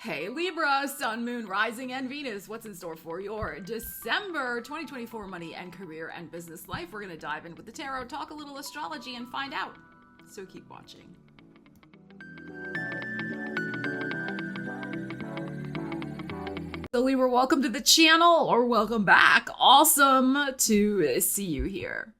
Hey Libra, Sun, Moon, Rising, and Venus. What's in store for your December 2024 money and career and business life? We're going to dive in with the tarot, talk a little astrology, and find out. So keep watching. So Libra, welcome to the channel, or welcome back. Awesome to see you here.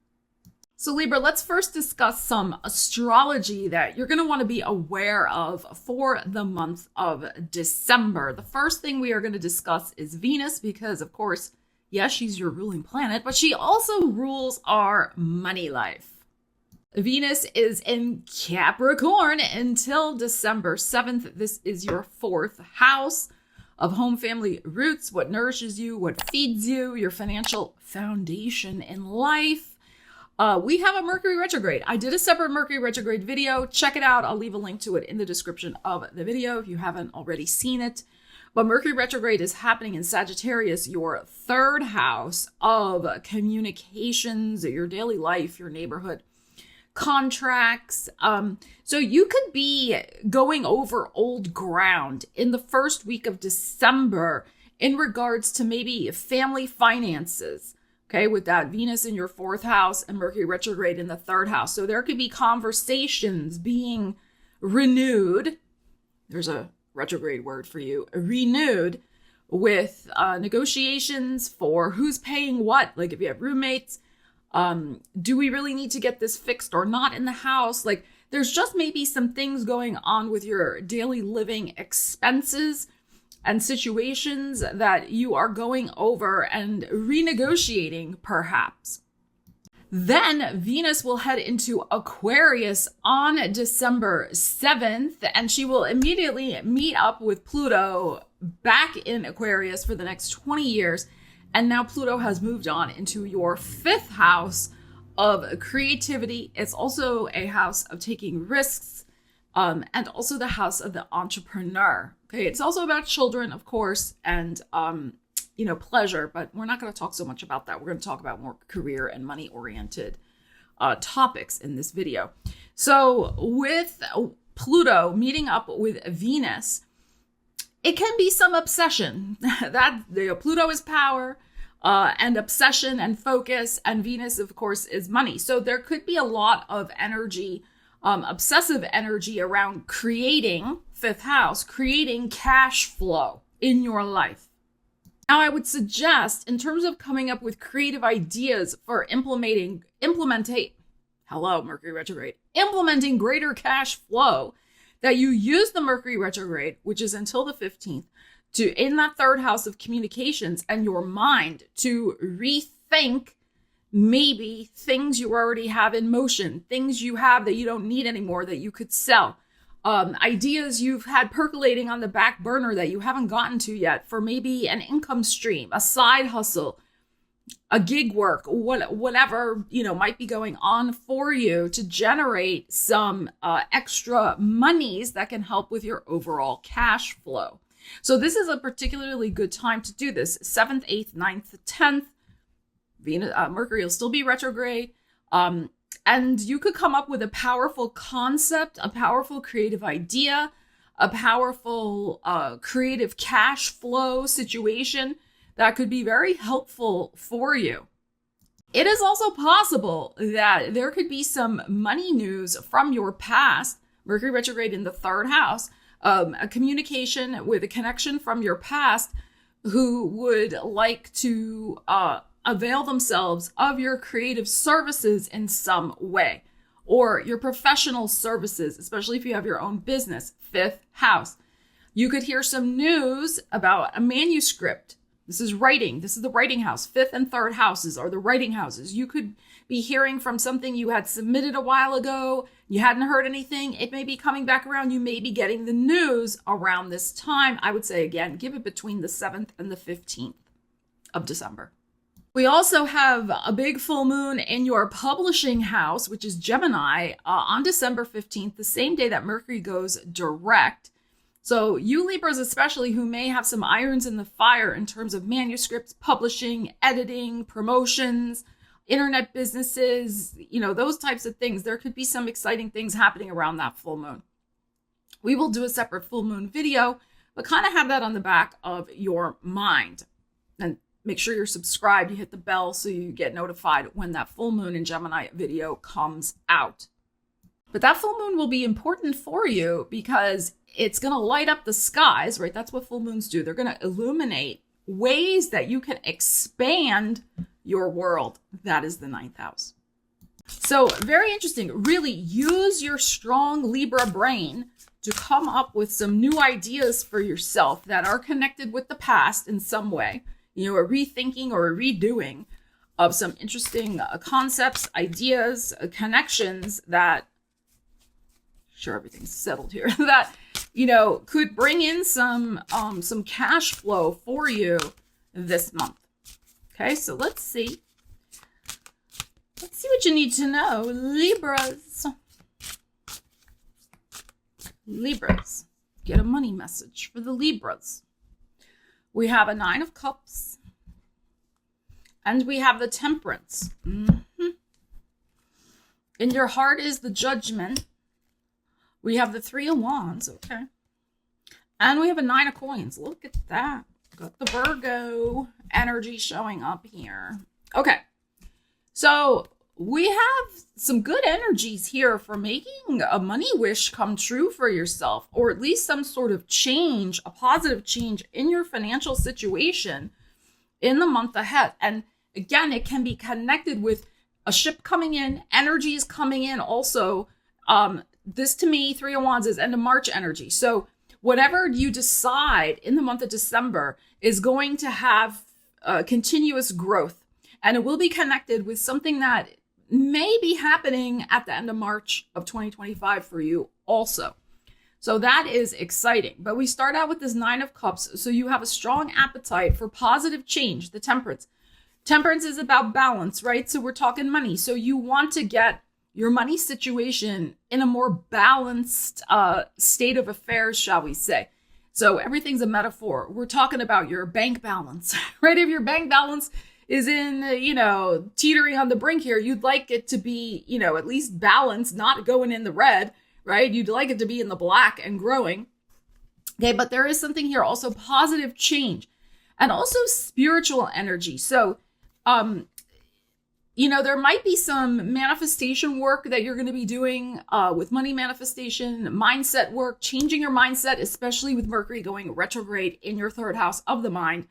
So Libra, let's first discuss some astrology that you're going to want to be aware of for the month of December. The first thing we are going to discuss is Venus because, of course, yes, she's your ruling planet, but she also rules our money life. Venus is in Capricorn until December 7th. This is your fourth house of home, family, roots, what nourishes you, what feeds you, your financial foundation in life. We have a Mercury retrograde. I did a separate Mercury retrograde video. Check it out. I'll leave a link to it in the description of the video if you haven't already seen it. But Mercury retrograde is happening in Sagittarius, your third house of communications, your daily life, your neighborhood, contracts. So you could be going over old ground in the first week of December in regards to maybe family finances. Okay, with that Venus in your fourth house and Mercury retrograde in the third house. So there could be conversations being renewed. There's a retrograde word for you, renewed with negotiations for who's paying what. Like if you have roommates, do we really need to get this fixed or not in the house? Like there's just maybe some things going on with your daily living expenses and situations that you are going over and renegotiating perhaps. Then Venus will head into Aquarius on December 7th, and she will immediately meet up with Pluto back in Aquarius for the next 20 years. And now Pluto has moved on into your fifth house of creativity. It's also a house of taking risks, and also the house of the entrepreneur. Okay, it's also about children, of course, and pleasure, but we're not going to talk so much about that. We're going to talk about more career and money-oriented topics in this video. So with Pluto meeting up with Venus, it can be some obsession. Pluto is power and obsession and focus, and Venus, of course, is money. So there could be a lot of energy, obsessive energy around creating fifth house, creating cash flow in your life. Now, I would suggest in terms of coming up with creative ideas for implementing greater cash flow, that you use the Mercury retrograde, which is until the 15th, to in that third house of communications and your mind to rethink maybe things you already have in motion, things you have that you don't need anymore that you could sell, ideas you've had percolating on the back burner that you haven't gotten to yet for maybe an income stream, a side hustle, a gig work, whatever, might be going on for you to generate some extra monies that can help with your overall cash flow. So this is a particularly good time to do this. 7th, 8th, 9th, 10th. Mercury will still be retrograde. And you could come up with a powerful concept, a powerful creative idea, a powerful creative cash flow situation that could be very helpful for you. It is also possible that there could be some money news from your past, Mercury retrograde in the third house, a communication with a connection from your past who would like to avail themselves of your creative services in some way, or your professional services, especially if you have your own business, fifth house. You could hear some news about a manuscript. This is writing. This is the writing house. Fifth and third houses are the writing houses. You could be hearing from something you had submitted a while ago. You hadn't heard anything. It may be coming back around. You may be getting the news around this time. I would say, again, give it between the 7th and the 15th of December. We also have a big full moon in your publishing house, which is Gemini, on December 15th, the same day that Mercury goes direct. So you Libras especially, who may have some irons in the fire in terms of manuscripts, publishing, editing, promotions, internet businesses, those types of things. There could be some exciting things happening around that full moon. We will do a separate full moon video but kind of have that on the back of your mind. And make sure you're subscribed, you hit the bell so you get notified when that full moon in Gemini video comes out. But that full moon will be important for you because it's going to light up the skies, right? That's what full moons do. They're going to illuminate ways that you can expand your world. That is the 9th house. So very interesting. Really use your strong Libra brain to come up with some new ideas for yourself that are connected with the past in some way. A rethinking or a redoing of some interesting concepts, ideas, connections that, sure, everything's settled here, that, could bring in some cash flow for you this month. Okay, so let's see. Let's see what you need to know, Libras. Libras, get a money message for the Libras. We have a 9 of Cups, and we have the Temperance. In your heart is the Judgment. We have the 3 of Wands, okay. And we have a 9 of Coins. Look at that. Got the Virgo energy showing up here. Okay, so we have some good energies here for making a money wish come true for yourself, or at least some sort of change, a positive change in your financial situation in the month ahead. And again, it can be connected with a ship coming in, energies coming in also. This to me, 3 of Wands is end of March energy. So whatever you decide in the month of December is going to have continuous growth. And it will be connected with something that may be happening at the end of March of 2025 for you also. So that is exciting. But we start out with this 9 of Cups. So you have a strong appetite for positive change, the Temperance. Temperance is about balance, right? So we're talking money. So you want to get your money situation in a more balanced state of affairs, shall we say. So everything's a metaphor. We're talking about your bank balance, right? If your bank balance is in, teetering on the brink here, you'd like it to be, at least balanced, not going in the red, right? You'd like it to be in the black and growing. Okay, but there is something here also positive change and also spiritual energy. So, there might be some manifestation work that you're going to be doing with money manifestation, mindset work, changing your mindset, especially with Mercury going retrograde in your 3rd house of the mind,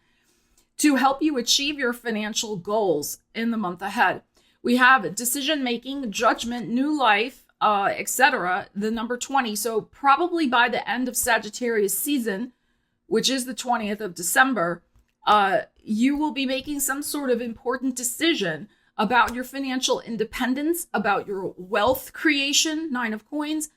to help you achieve your financial goals in the month ahead. We have decision-making, judgment, new life, etc., the number 20. So probably by the end of Sagittarius season, which is the 20th of December, you will be making some sort of important decision about your financial independence, about your wealth creation, 9 of Coins,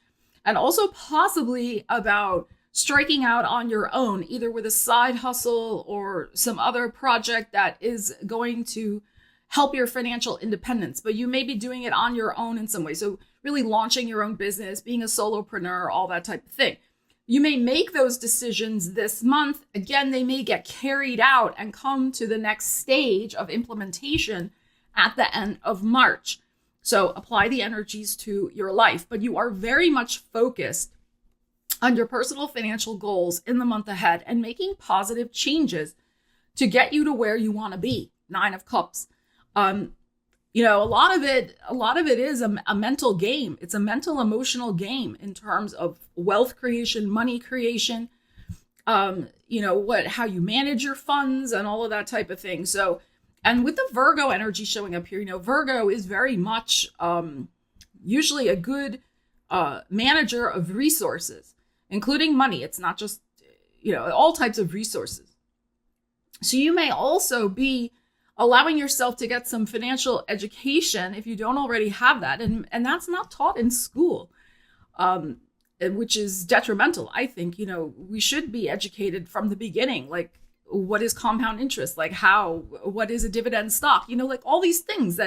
and also possibly about striking out on your own, either with a side hustle or some other project that is going to help your financial independence. But you may be doing it on your own in some way. So really launching your own business, being a solopreneur, all that type of thing. You may make those decisions this month. Again, they may get carried out and come to the next stage of implementation at the end of March. So apply the energies to your life, but you are very much focused on your personal financial goals in the month ahead and making positive changes to get you to where you want to be. 9 of Cups. A lot of it is a mental game. It's a mental, emotional game in terms of wealth creation, money creation, how you manage your funds and all of that type of thing. So, and with the Virgo energy showing up here, Virgo is very much usually a good manager of resources, including money. It's not just, all types of resources. So you may also be allowing yourself to get some financial education if you don't already have that. And that's not taught in school, which is detrimental. I think, we should be educated from the beginning, like what is compound interest, like what is a dividend stock, like all these things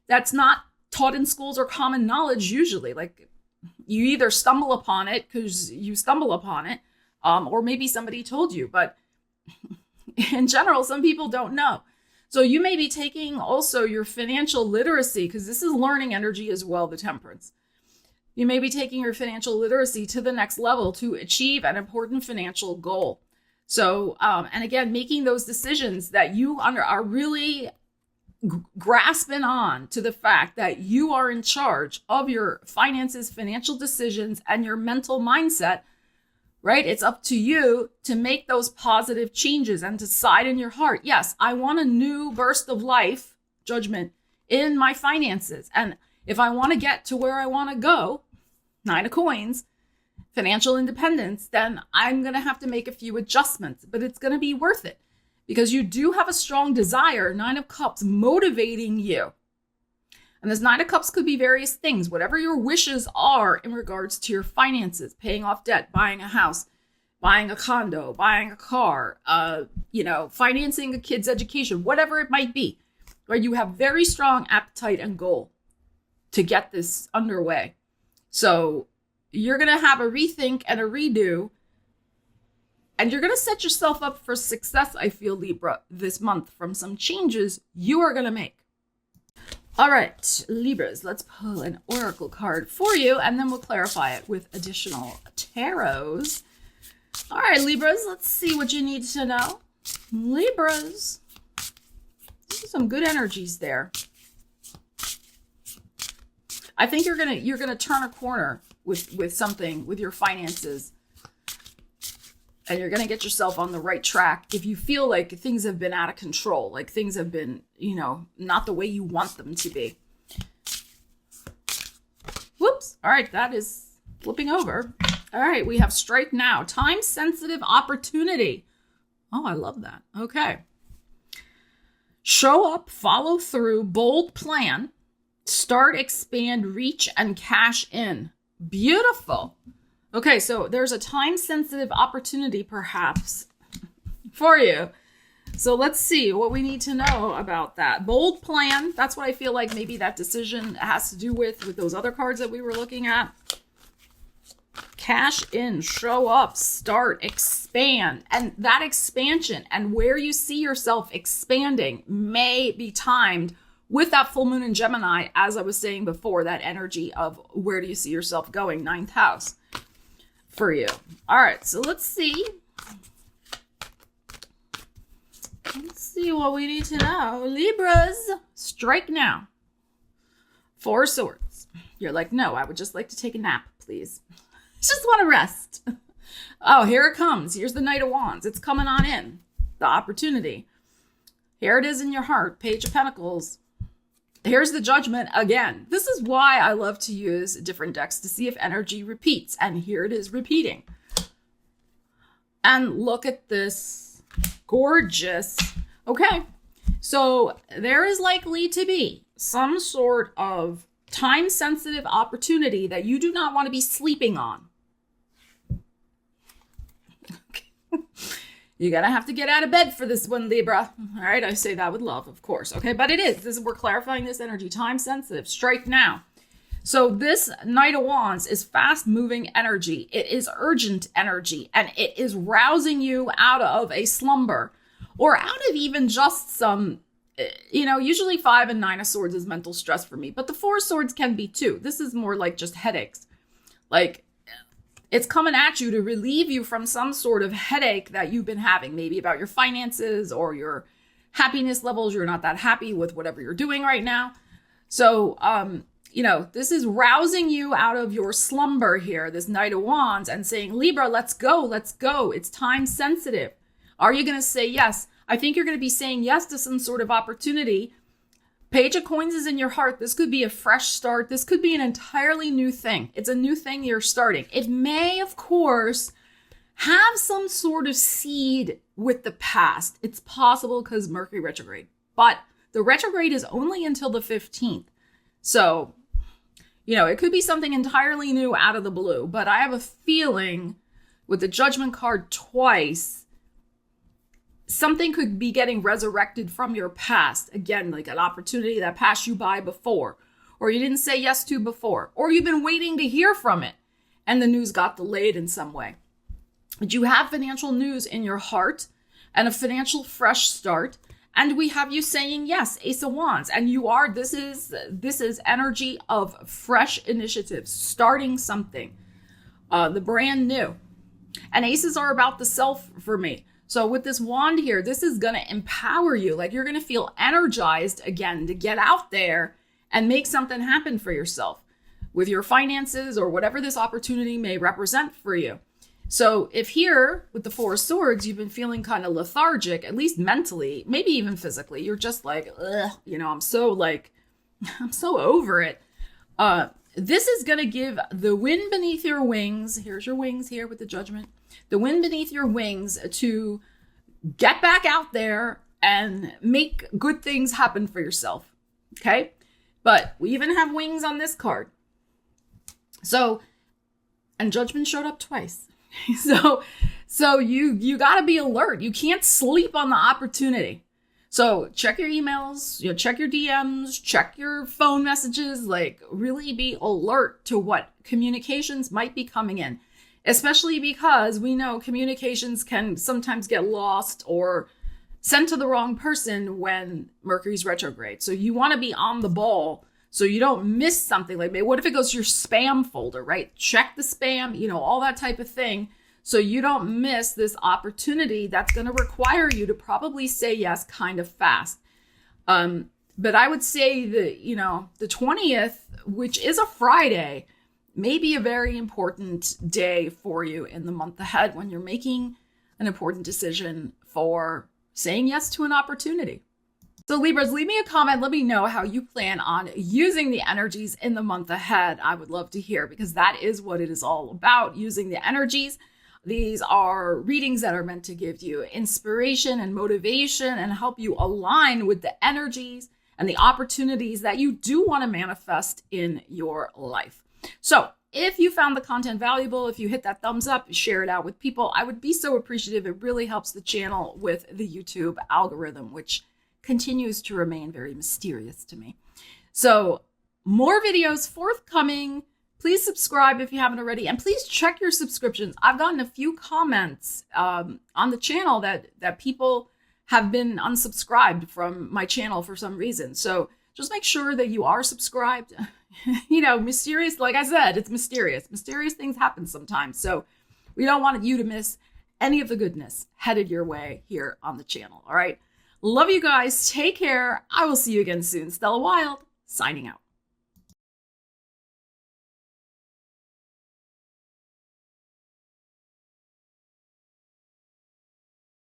that's not taught in schools or common knowledge usually. Like you either stumble upon it because you stumble upon it, or maybe somebody told you, but in general, some people don't know. So you may be taking also your financial literacy, because this is learning energy as well, the Temperance. You may be taking your financial literacy to the next level to achieve an important financial goal. So, and again, making those decisions that you are really grasping on to the fact that you are in charge of your finances, financial decisions, and your mental mindset, right? It's up to you to make those positive changes and decide in your heart, yes, I want a new burst of life, judgment, in my finances. And if I want to get to where I want to go, 9 of coins, financial independence, then I'm going to have to make a few adjustments, but it's going to be worth it because you do have a strong desire, 9 of cups, motivating you. And this 9 of cups could be various things, whatever your wishes are in regards to your finances, paying off debt, buying a house, buying a condo, buying a car, financing a kid's education, whatever it might be, where you have very strong appetite and goal to get this underway. So you're going to have a rethink and a redo, and you're going to set yourself up for success, I feel, Libra, this month from some changes you are going to make. All right, Libras, let's pull an oracle card for you, and then we'll clarify it with additional tarots. All right, Libras, let's see what you need to know. Libras, some good energies there. I think you're gonna turn a corner with something with your finances, and you're gonna get yourself on the right track. If you feel like things have been out of control, like things have been, not the way you want them to be. Whoops! All right, that is flipping over. All right, we have strike now. Time-sensitive opportunity. Oh, I love that. Okay. Show up, follow through, bold plan. Start, expand, reach, and cash in. Beautiful. Okay, so there's a time-sensitive opportunity perhaps for you. So let's see what we need to know about that. Bold plan. That's what I feel like maybe that decision has to do with those other cards that we were looking at. Cash in, show up, start, expand. And that expansion and where you see yourself expanding may be timed with that full moon in Gemini, as I was saying before, that energy of where do you see yourself going, 9th house for you. All right, so let's see. Let's see what we need to know. Libras, strike now. 4 swords. You're like, no, I would just like to take a nap, please. I just want to rest. Oh, here it comes. Here's the Knight of Wands. It's coming on in. The opportunity. Here it is in your heart. Page of Pentacles. Here's the Judgment again. This is why I love to use different decks to see if energy repeats. And here it is repeating. And look at this. Gorgeous. Okay. So there is likely to be some sort of time-sensitive opportunity that you do not want to be sleeping on. Okay. You're going to have to get out of bed for this one, Libra. All right, I say that with love, of course. Okay, but it is. We're clarifying this energy. Time sensitive. Strike now. So this Knight of Wands is fast-moving energy. It is urgent energy, and it is rousing you out of a slumber or out of even just some, usually 5 and 9 of Swords is mental stress for me, but the 4 of Swords can be too. This is more like just headaches. Like, it's coming at you to relieve you from some sort of headache that you've been having, maybe about your finances or your happiness levels. You're not that happy with whatever you're doing right now. So, this is rousing you out of your slumber here, this Knight of Wands, and saying, Libra, let's go, let's go. It's time sensitive. Are you going to say yes? I think you're going to be saying yes to some sort of opportunity. Page of Coins is in your heart. This could be a fresh start. This could be an entirely new thing. It's a new thing you're starting. It may, of course, have some sort of seed with the past. It's possible because Mercury retrograde. But the retrograde is only until the 15th. So, it could be something entirely new out of the blue. But I have a feeling with the Judgment card twice, something could be getting resurrected from your past. Again, like an opportunity that passed you by before, or you didn't say yes to before, or you've been waiting to hear from it and the news got delayed in some way. But you have financial news in your heart and a financial fresh start. And we have you saying yes, Ace of Wands. And you are, this is energy of fresh initiatives, starting something, the brand new. And aces are about the self for me. So with this wand here, this is going to empower you. Like you're going to feel energized again to get out there and make something happen for yourself with your finances or whatever this opportunity may represent for you. So if here with the Four of Swords, you've been feeling kind of lethargic, at least mentally, maybe even physically, you're just like, ugh, you know, I'm so over it. This is going to give the wind beneath your wings. Here's your wings here with the Judgment. The wind beneath your wings to get back out there and make good things happen for yourself. Okay. But we even have wings on this card. So, and Judgment showed up twice. So you got to be alert. You can't sleep on the opportunity. So check your emails, check your DMs, check your phone messages, like really be alert to what communications might be coming in, especially because we know communications can sometimes get lost or sent to the wrong person when Mercury's retrograde. So you want to be on the ball so you don't miss something. Like, what if it goes to your spam folder, right? Check the spam, all that type of thing. So you don't miss this opportunity that's going to require you to probably say yes kind of fast. But I would say that, the 20th, which is a Friday, may be a very important day for you in the month ahead when you're making an important decision for saying yes to an opportunity. So Libras, leave me a comment. Let me know how you plan on using the energies in the month ahead. I would love to hear, because that is what it is all about, using the energies. These are readings that are meant to give you inspiration and motivation and help you align with the energies and the opportunities that you do want to manifest in your life. So if you found the content valuable, if you hit that thumbs up, share it out with people, I would be so appreciative. It really helps the channel with the YouTube algorithm, which continues to remain very mysterious to me. So more videos forthcoming. Please subscribe if you haven't already, and please check your subscriptions. I've gotten a few comments on the channel that people have been unsubscribed from my channel for some reason. So just make sure that you are subscribed. Mysterious, like I said, it's mysterious. Mysterious things happen sometimes. So we don't want you to miss any of the goodness headed your way here on the channel. All right. Love you guys. Take care. I will see you again soon. Stella Wilde, signing out.